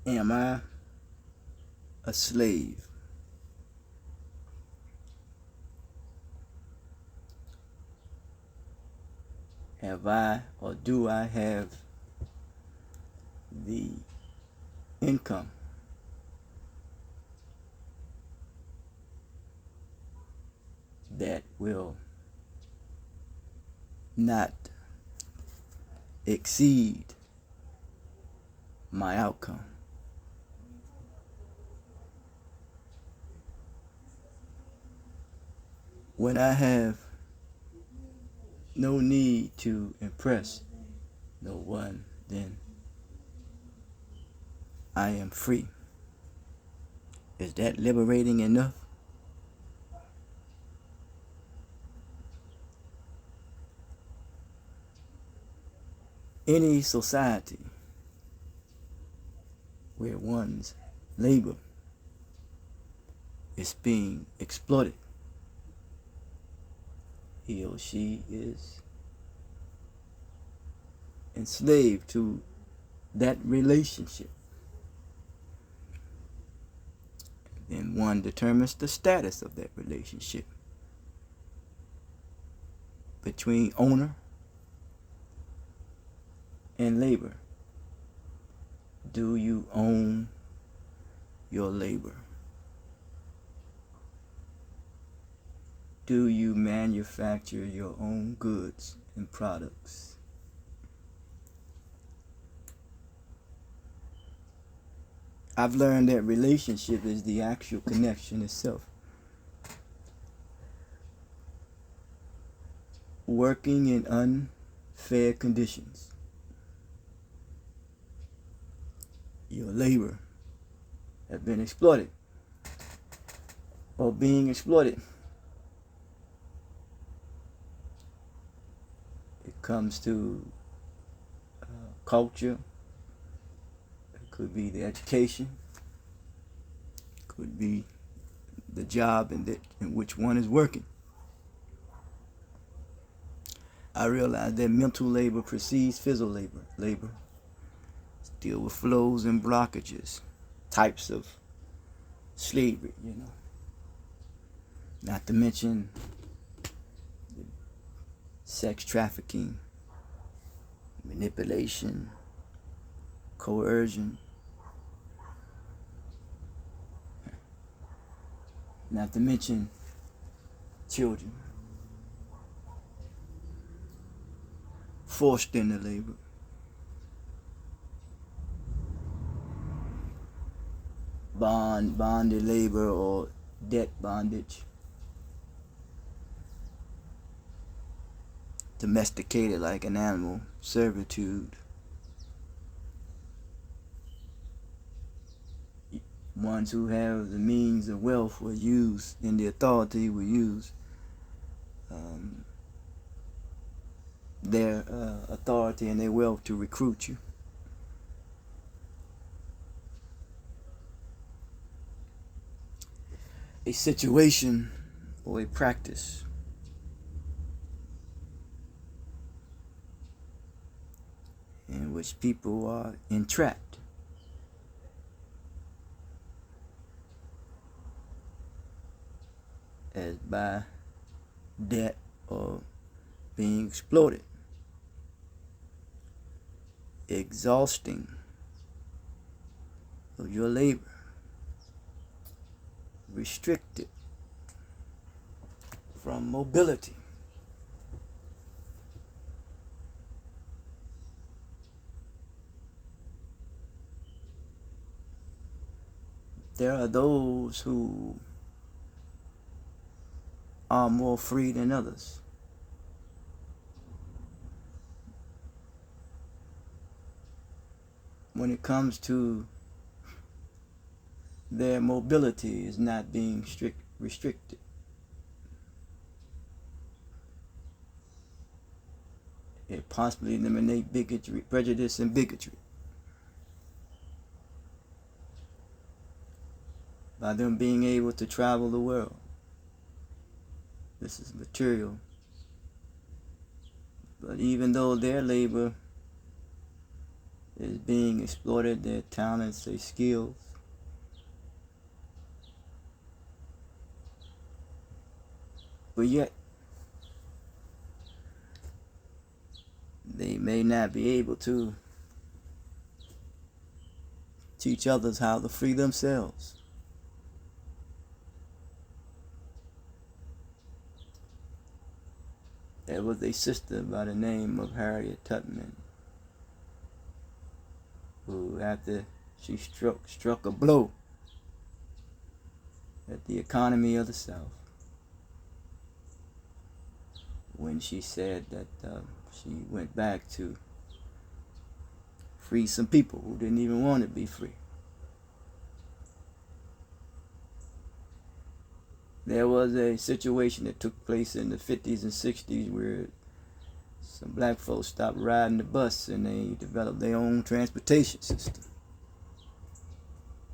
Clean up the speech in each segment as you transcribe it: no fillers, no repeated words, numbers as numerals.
Am I a slave? Have I or do I have the income that will not exceed my outcome? When I have no need to impress no one, then I am free. Is that liberating enough? Any society where one's labor is being exploited, he or she is enslaved to that relationship. Then one determines the status of that relationship between owner and labor. Do you own your labor? Do you manufacture your own goods and products? I've learned that relationship is the actual connection itself. Working in unfair conditions. Your labor has been exploited or being exploited. It comes to culture. It could be the education. It could be the job in which one is working. I realize that mental labor precedes physical labor. Deal with flows and blockages, types of slavery, Not to mention sex trafficking, manipulation, coercion. Not to mention children forced into labor. Bonded labor or debt bondage. Domesticated like an animal, servitude. Ones who have the means of wealth will use, and the authority will use their authority and their wealth to recruit you. A situation or a practice in which people are entrapped as by debt or being exploited, exhausting of your labor, restricted from mobility. There are those who are more free than others. When it comes to their mobility is not being restricted. It possibly eliminate bigotry, prejudice, and bigotry by them being able to travel the world. This is material. But even though their labor is being exploited, their talents, their skills. But yet, they may not be able to teach others how to free themselves. There was a sister by the name of Harriet Tubman who, after she struck a blow at the economy of the South, when she said that she went back to free some people who didn't even want to be free. There was a situation that took place in the 50s and 60s where some black folks stopped riding the bus and they developed their own transportation system,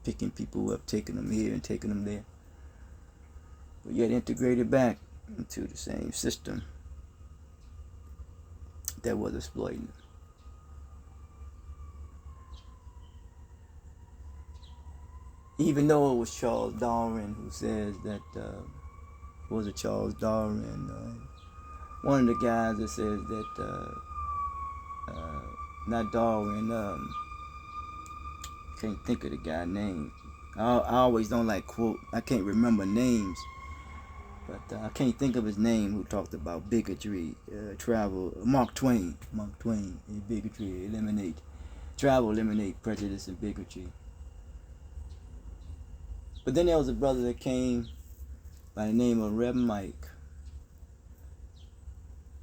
picking people up, taking them here and taking them there, but yet integrated back into the same system that was exploiting them. Even though it was Charles Darwin who says that, was it Charles Darwin? One of the guys that says that, not Darwin, can't think of the guy's name. I always don't like quote, I can't remember names, but I can't think of his name, who talked about bigotry, Mark Twain, bigotry, eliminate prejudice and bigotry. But then there was a brother that came by the name of Reverend Mike.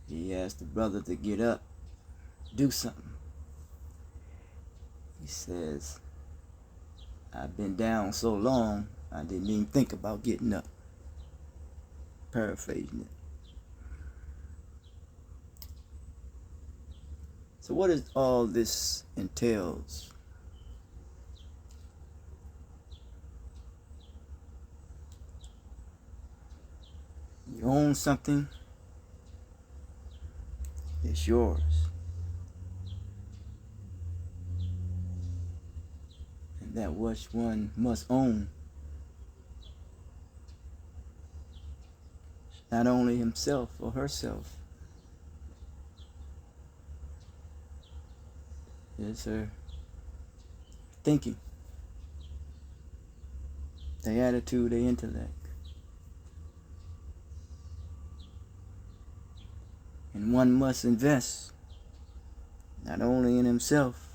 He asked the brother to get up, do something. He says, I've been down so long, I didn't even think about getting up. Paraphrasing it. So what does all this entails? You own something, it's yours. And that which one must own, not only himself or herself, is her thinking, their attitude, their intellect. And one must invest not only in himself,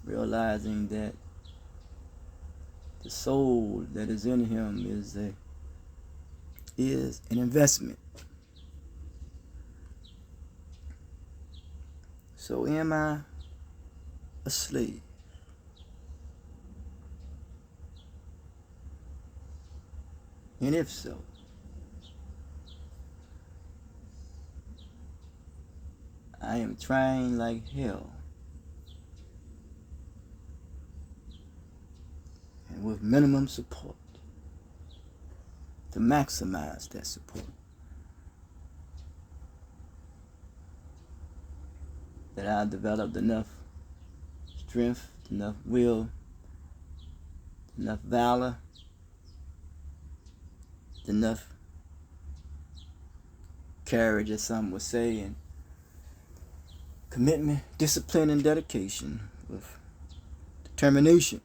realizing that the soul that is in him is an investment. So am I a slave? And if so, I am trying like hell, and with minimum support, to maximize that support. That I developed enough strength, enough will, enough valor, enough courage, as some would say, and commitment, discipline, and dedication, with determination,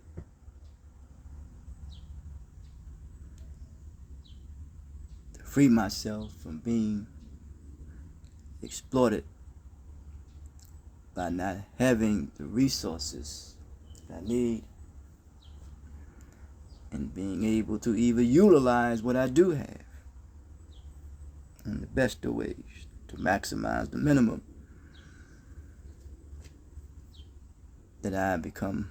to free myself from being exploited by not having the resources that I need, and being able to even utilize what I do have in the best of ways to maximize the minimum, that I become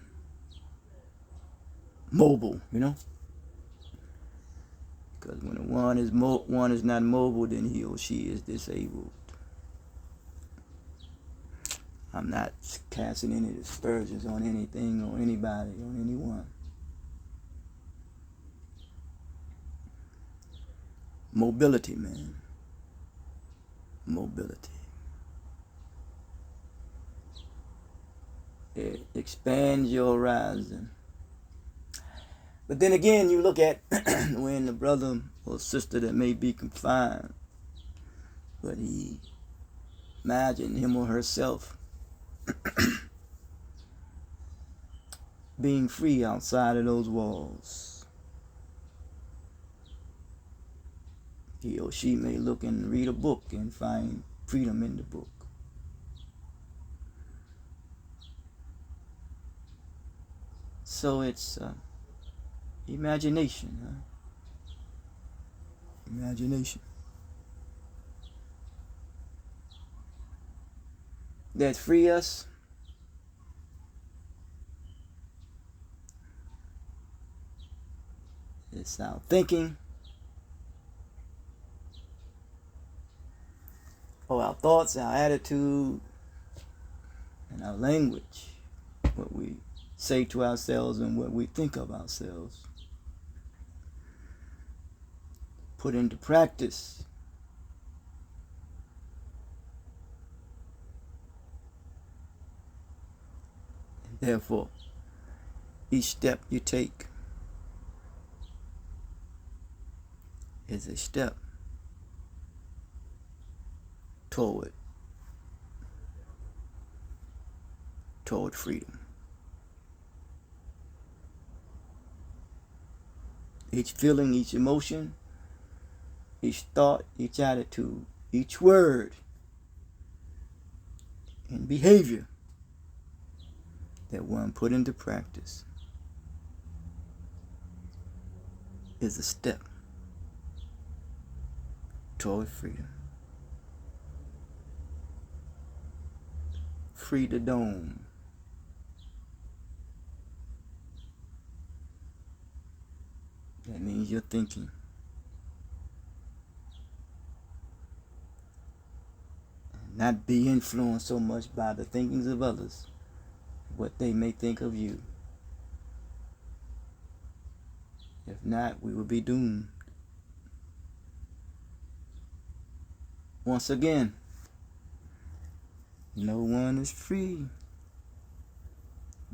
mobile, because when one is not mobile, then he or she is disabled. I'm not casting any aspersions on anything or anybody or anyone. Mobility, man. Mobility. It expands your horizon. But then again, you look at when the brother or sister that may be confined, but he imagine him or herself being free outside of those walls. He or she may look and read a book and find freedom in the book. So it's imagination, huh? Imagination. That free us. It's our thinking, or our thoughts, our attitude, and our language. What we say to ourselves and what we think of ourselves. Put into practice. And therefore, each step you take is a step toward freedom. Each feeling, each emotion, each thought, each attitude, each word and behavior that one put into practice is a step toward freedom. Free the dome. That means you're thinking. And not be influenced so much by the thinkings of others, what they may think of you. If not, we will be doomed. Once again, no one is free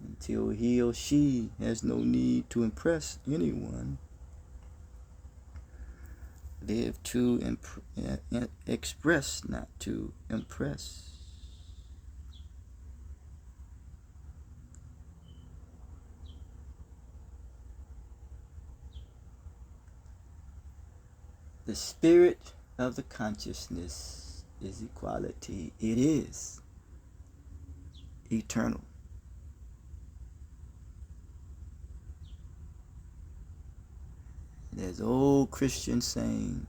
until he or she has no need to impress anyone. Live to express, not to impress. The spirit of the consciousness is equality. It is eternal. There's old Christian saying,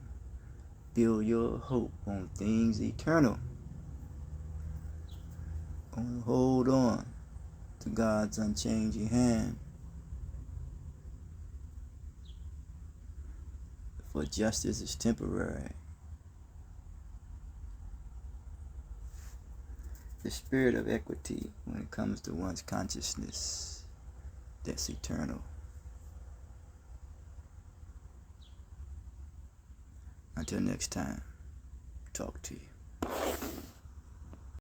build your hope on things eternal. Hold on to God's unchanging hand. For justice is temporary. The spirit of equity when it comes to one's consciousness, that's eternal. Until next time, talk to you.